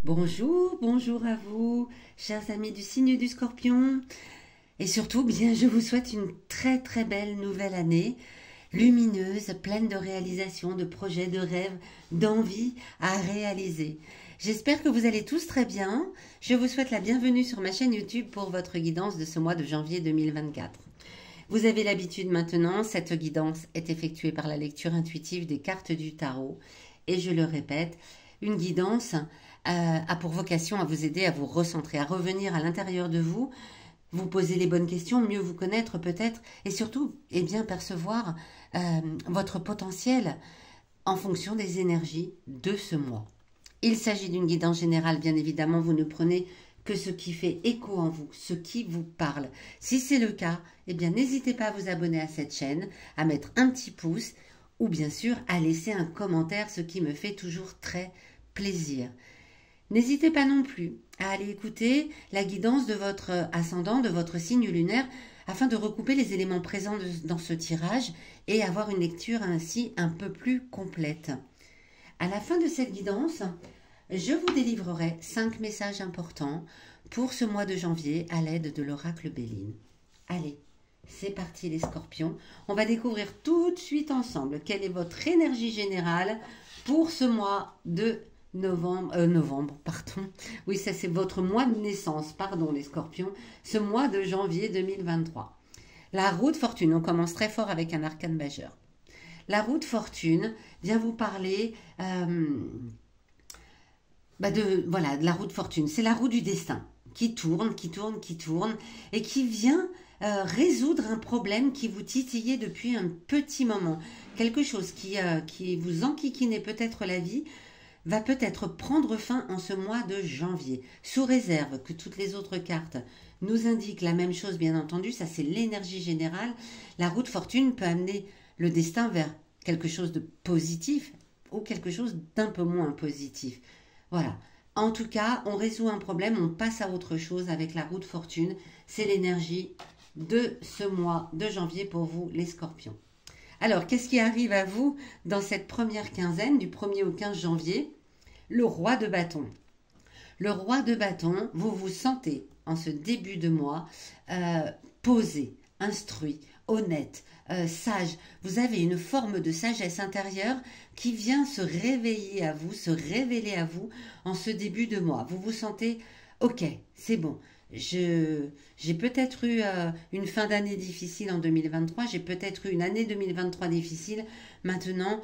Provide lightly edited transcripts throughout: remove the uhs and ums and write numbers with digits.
Bonjour, bonjour à vous, chers amis du signe du Scorpion. Et surtout, bien, je vous souhaite une très très belle nouvelle année, lumineuse, pleine de réalisations, de projets, de rêves, d'envies à réaliser. J'espère que vous allez tous très bien. Je vous souhaite la bienvenue sur ma chaîne YouTube pour votre guidance de ce mois de janvier 2024. Vous avez l'habitude maintenant, cette guidance est effectuée par la lecture intuitive des cartes du tarot. Et je le répète, une guidance a pour vocation à vous aider à vous recentrer, à revenir à l'intérieur de vous, vous poser les bonnes questions, mieux vous connaître peut-être, et surtout, bien percevoir votre potentiel en fonction des énergies de ce mois. Il s'agit d'une guidance générale, bien évidemment, vous ne prenez que ce qui fait écho en vous, ce qui vous parle. Si c'est le cas, bien n'hésitez pas à vous abonner à cette chaîne, à mettre un petit pouce, ou bien sûr à laisser un commentaire, ce qui me fait toujours très plaisir. N'hésitez pas non plus à aller écouter la guidance de votre ascendant, de votre signe lunaire, afin de recouper les éléments présents dans ce tirage et avoir une lecture ainsi un peu plus complète. À la fin de cette guidance, je vous délivrerai 5 messages importants pour ce mois de janvier à l'aide de l'oracle Béline. Allez, c'est parti les scorpions. On va découvrir tout de suite ensemble quelle est votre énergie générale pour ce mois de novembre, pardon. Oui, ça c'est votre mois de naissance, pardon les scorpions, ce mois de janvier 2023. La roue de fortune, on commence très fort avec un arcane majeur. La roue de fortune vient vous parler de la roue de fortune. C'est la roue du destin qui tourne, et qui vient résoudre un problème qui vous titillait depuis un petit moment. Quelque chose qui vous enquiquinait peut-être la vie, va peut-être prendre fin en ce mois de janvier, sous réserve que toutes les autres cartes nous indiquent la même chose, bien entendu. Ça, c'est l'énergie générale. La roue de fortune peut amener le destin vers quelque chose de positif ou quelque chose d'un peu moins positif. Voilà. En tout cas, on résout un problème, on passe à autre chose avec la roue de fortune. C'est l'énergie de ce mois de janvier pour vous, les scorpions. Alors, qu'est-ce qui arrive à vous dans cette première quinzaine, du 1er au 15 janvier? Le roi de bâton. Le roi de bâton, vous vous sentez en ce début de mois posé, instruit, honnête, sage. Vous avez une forme de sagesse intérieure qui vient se réveiller à vous, se révéler à vous en ce début de mois. Vous vous sentez, ok, c'est bon. J'ai peut-être eu une fin d'année difficile en 2023, j'ai peut-être eu une année 2023 difficile. Maintenant,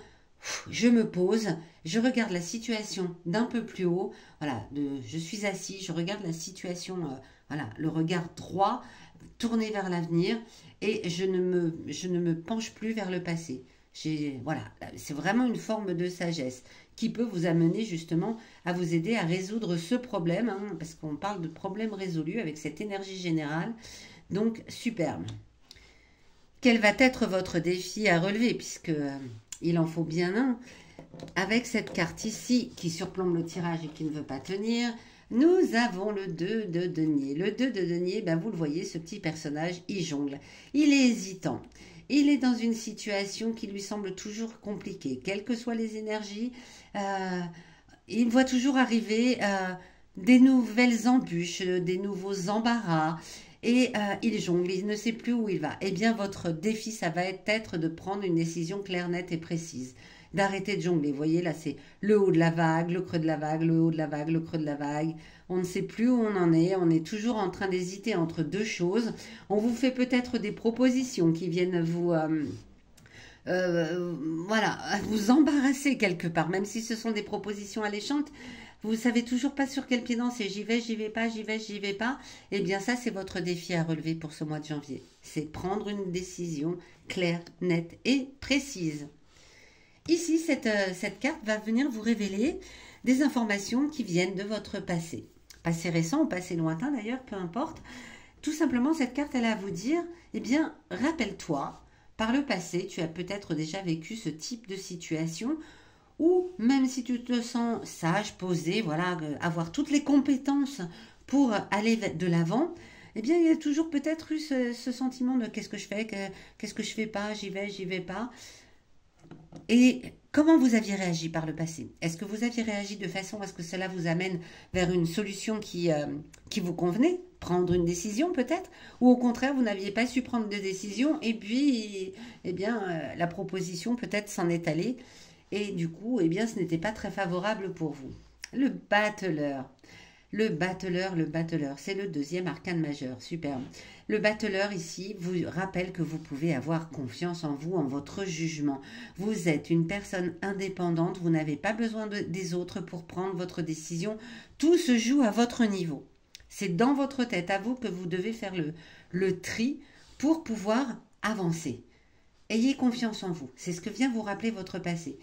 je me pose, je regarde la situation d'un peu plus haut. Voilà, je suis assis, je regarde la situation, voilà, le regard droit, tourné vers l'avenir, et je ne me penche plus vers le passé. Voilà, c'est vraiment une forme de sagesse qui peut vous amener justement à vous aider à résoudre ce problème, hein, parce qu'on parle de problème résolu avec cette énergie générale. Donc, superbe. Quel va être votre défi à relever, puisque il en faut bien un. Avec cette carte ici qui surplombe le tirage et qui ne veut pas tenir, nous avons le 2 de denier. Le 2 de denier, vous le voyez, ce petit personnage, il jongle. Il est hésitant. Il est dans une situation qui lui semble toujours compliquée. Quelles que soient les énergies, il voit toujours arriver des nouvelles embûches, des nouveaux embarras. Et il jongle, il ne sait plus où il va. Eh bien, votre défi, ça va être de prendre une décision claire, nette et précise. D'arrêter de jongler. Vous voyez, là, c'est le haut de la vague, le creux de la vague, le haut de la vague, le creux de la vague. On ne sait plus où on en est. On est toujours en train d'hésiter entre deux choses. On vous fait peut-être des propositions qui viennent vous... voilà, vous embarrasser quelque part. Même si ce sont des propositions alléchantes, vous savez toujours pas sur quel pied danser. J'y vais pas, j'y vais pas. Eh bien, ça, c'est votre défi à relever pour ce mois de janvier. C'est prendre une décision claire, nette et précise. Ici, cette carte va venir vous révéler des informations qui viennent de votre passé. Passé récent ou passé lointain d'ailleurs, peu importe. Tout simplement, cette carte, elle a à vous dire, eh bien, rappelle-toi, par le passé, tu as peut-être déjà vécu ce type de situation ou même si tu te sens sage, posé, voilà, avoir toutes les compétences pour aller de l'avant, eh bien, il y a toujours peut-être eu ce sentiment de qu'est-ce que je fais, qu'est-ce que je fais pas, j'y vais pas. Et Comment vous aviez réagi par le passé? Est-ce que vous aviez réagi de façon à ce que cela vous amène vers une solution qui vous convenait? Prendre une décision peut-être? Ou au contraire, vous n'aviez pas su prendre de décision et puis, eh bien, la proposition peut-être s'en est allée et du coup, eh bien, ce n'était pas très favorable pour vous. Le battleur. Le battleur, c'est le deuxième arcane majeur, superbe. Le battleur ici vous rappelle que vous pouvez avoir confiance en vous, en votre jugement. Vous êtes une personne indépendante, vous n'avez pas besoin des autres pour prendre votre décision. Tout se joue à votre niveau. C'est dans votre tête à vous que vous devez faire le tri pour pouvoir avancer. Ayez confiance en vous, c'est ce que vient vous rappeler votre passé.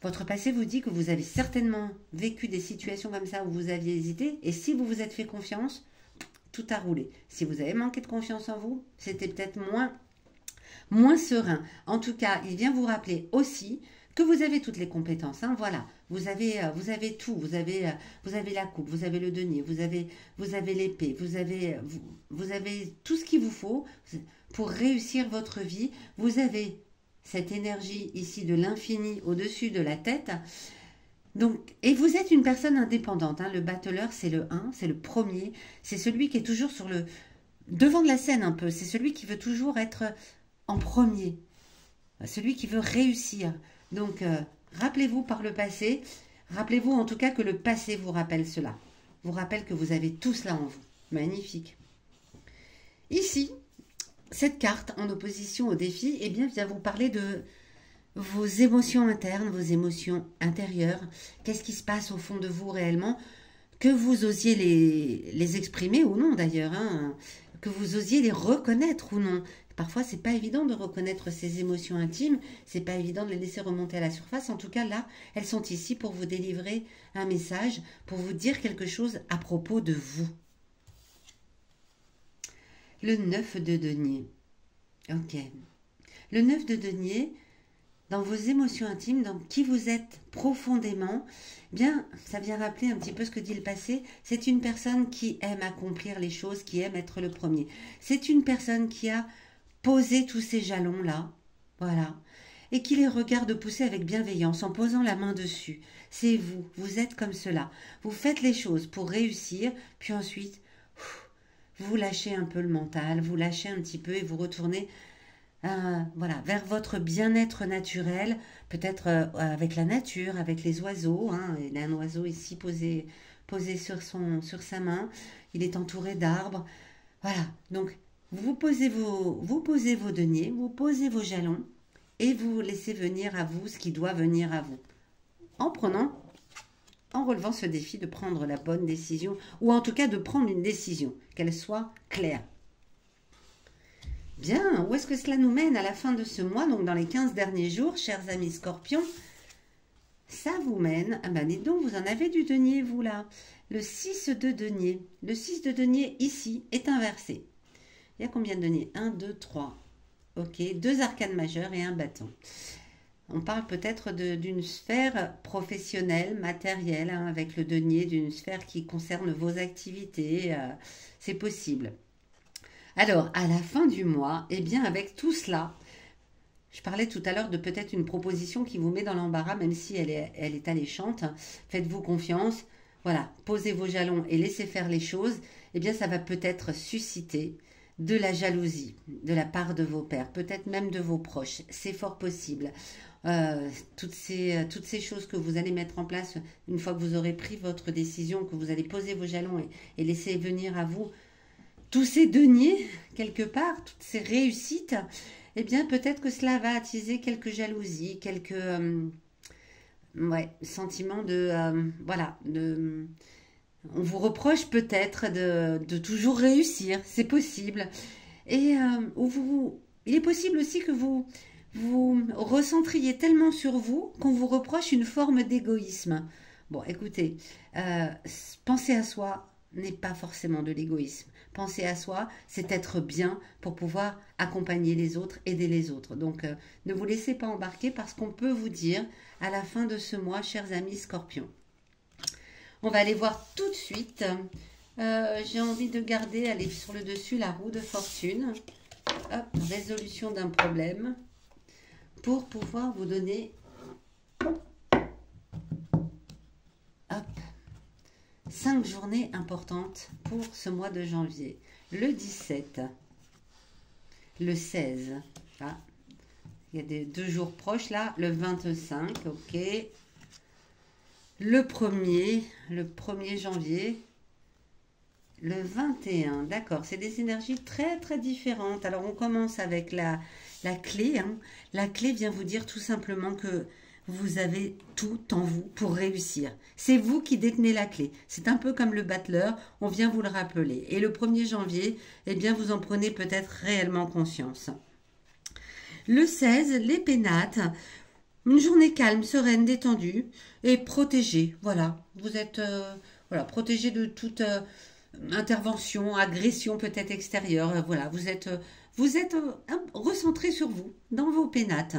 Votre passé vous dit que vous avez certainement vécu des situations comme ça où vous aviez hésité. Et si vous vous êtes fait confiance, tout a roulé. Si vous avez manqué de confiance en vous, c'était peut-être moins serein. En tout cas, il vient vous rappeler aussi que vous avez toutes les compétences. Hein, voilà, vous avez tout. Vous avez la coupe, vous avez le denier, vous avez l'épée, vous avez tout ce qu'il vous faut pour réussir votre vie. Vous avez cette énergie ici de l'infini au-dessus de la tête. Donc, et vous êtes une personne indépendante. Hein. Le battleur, c'est le 1, c'est le premier. C'est celui qui est toujours sur le devant de la scène un peu. C'est celui qui veut toujours être en premier. Celui qui veut réussir. Donc, rappelez-vous par le passé. Rappelez-vous en tout cas que le passé vous rappelle cela. Vous rappelle que vous avez tout cela en vous. Magnifique. Ici, cette carte, en opposition au défi, eh bien, vient vous parler de vos émotions internes, vos émotions intérieures. Qu'est-ce qui se passe au fond de vous réellement? Que vous osiez les exprimer ou non d'ailleurs, hein, que vous osiez les reconnaître ou non. Parfois, c'est pas évident de reconnaître ces émotions intimes, c'est pas évident de les laisser remonter à la surface. En tout cas, là, elles sont ici pour vous délivrer un message, pour vous dire quelque chose à propos de vous. Le 9 de denier. Ok. Le 9 de denier, dans vos émotions intimes, dans qui vous êtes profondément, bien, ça vient rappeler un petit peu ce que dit le passé. C'est une personne qui aime accomplir les choses, qui aime être le premier. C'est une personne qui a posé tous ces jalons-là, voilà, et qui les regarde pousser avec bienveillance en posant la main dessus. C'est vous, vous êtes comme cela. Vous faites les choses pour réussir, puis ensuite, vous lâchez un peu le mental, vous lâchez un petit peu et vous retournez voilà, vers votre bien-être naturel, peut-être avec la nature, avec les oiseaux. Hein. Il y a un oiseau ici posé sur sa main. Il est entouré d'arbres. Voilà, donc vous posez vos deniers, vous posez vos jalons et vous laissez venir à vous ce qui doit venir à vous. En relevant ce défi de prendre la bonne décision, ou en tout cas de prendre une décision, qu'elle soit claire. Bien, où est-ce que cela nous mène à la fin de ce mois, donc dans les 15 derniers jours, chers amis scorpions? Ça vous mène, ah ben dites donc, vous en avez du denier, vous là. Le 6 de denier. Le 6 de denier, ici, est inversé. Il y a combien de deniers? 1, 2, 3. Ok, 2 arcanes majeures et un bâton. On parle peut-être d'une sphère professionnelle, matérielle, hein, avec le denier, d'une sphère qui concerne vos activités. C'est possible. Alors, à la fin du mois, eh bien, avec tout cela, je parlais tout à l'heure de peut-être une proposition qui vous met dans l'embarras, même si elle est alléchante. Faites-vous confiance. Voilà, posez vos jalons et laissez faire les choses. Eh bien, ça va peut-être susciter de la jalousie de la part de vos pairs, peut-être même de vos proches. C'est fort possible. Toutes ces choses que vous allez mettre en place une fois que vous aurez pris votre décision, que vous allez poser vos jalons et laisser venir à vous tous ces deniers, quelque part, toutes ces réussites, eh bien, peut-être que cela va attiser quelques jalousies, quelques sentiments voilà, on vous reproche peut-être de toujours réussir, c'est possible. Et il est possible aussi que vous recentriez tellement sur vous qu'on vous reproche une forme d'égoïsme. Bon, écoutez, penser à soi n'est pas forcément de l'égoïsme. Penser à soi, c'est être bien pour pouvoir accompagner les autres, aider les autres. Donc, ne vous laissez pas embarquer parce qu'on peut vous dire à la fin de ce mois, chers amis scorpions. On va aller voir tout de suite. J'ai envie de garder, aller sur le dessus, la roue de fortune. Hop, résolution d'un problème. Pour pouvoir vous donner 5 journées importantes pour ce mois de janvier. Le 17, le 16, ah, il y a des 2 jours proches là, le 25, ok. Le 1er janvier, le 21, d'accord, c'est des énergies très très différentes. Alors on commence avec la clé, hein. La clé vient vous dire tout simplement que vous avez tout en vous pour réussir. C'est vous qui détenez la clé. C'est un peu comme le battleur, on vient vous le rappeler. Et le 1er janvier, eh bien vous en prenez peut-être réellement conscience. Le 16, les pénates. Une journée calme, sereine, détendue et protégée. Voilà, vous êtes voilà, protégé de toute intervention, agression peut-être extérieure. Voilà, vous êtes recentré sur vous, dans vos pénates.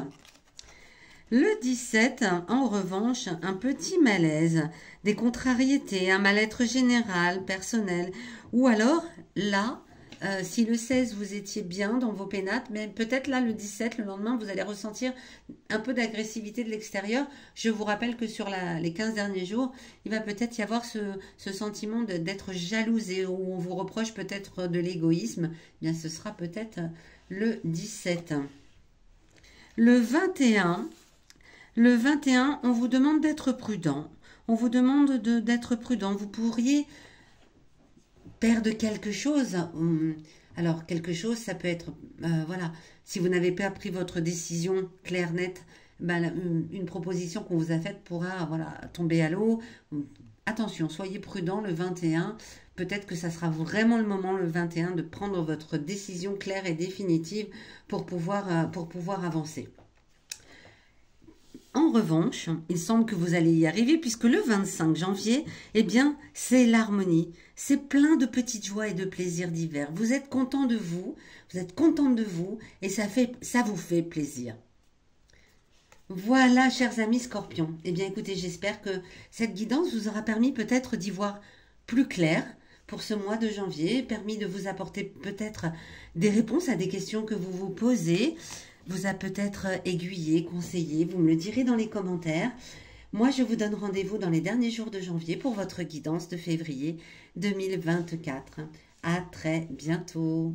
Le 17, en revanche, un petit malaise, des contrariétés, un mal-être général, personnel. Ou alors, là, si le 16, vous étiez bien dans vos pénates, mais peut-être là, le 17, le lendemain, vous allez ressentir un peu d'agressivité de l'extérieur. Je vous rappelle que sur les 15 derniers jours, il va peut-être y avoir ce sentiment d'être jalousé, où on vous reproche peut-être de l'égoïsme. Eh bien, ce sera peut-être le 17. Le 21, on vous demande d'être prudent. On vous demande d'être prudent. Vous pourriez perdre quelque chose. Alors, quelque chose, ça peut être, voilà, si vous n'avez pas pris votre décision claire, nette, ben, une proposition qu'on vous a faite pourra, voilà, tomber à l'eau. Attention, soyez prudent le 21. Peut-être que ça sera vraiment le moment, le 21, de prendre votre décision claire et définitive pour pouvoir avancer. En revanche, il semble que vous allez y arriver puisque le 25 janvier, eh bien, c'est l'harmonie. C'est plein de petites joies et de plaisirs divers. Vous êtes content de vous, vous êtes contente de vous et ça vous fait plaisir. Voilà, chers amis Scorpions. Eh bien, écoutez, j'espère que cette guidance vous aura permis peut-être d'y voir plus clair pour ce mois de janvier, permis de vous apporter peut-être des réponses à des questions que vous vous posez, vous a peut-être aiguillé, conseillé, vous me le direz dans les commentaires. Moi, je vous donne rendez-vous dans les derniers jours de janvier pour votre guidance de février 2024. À très bientôt.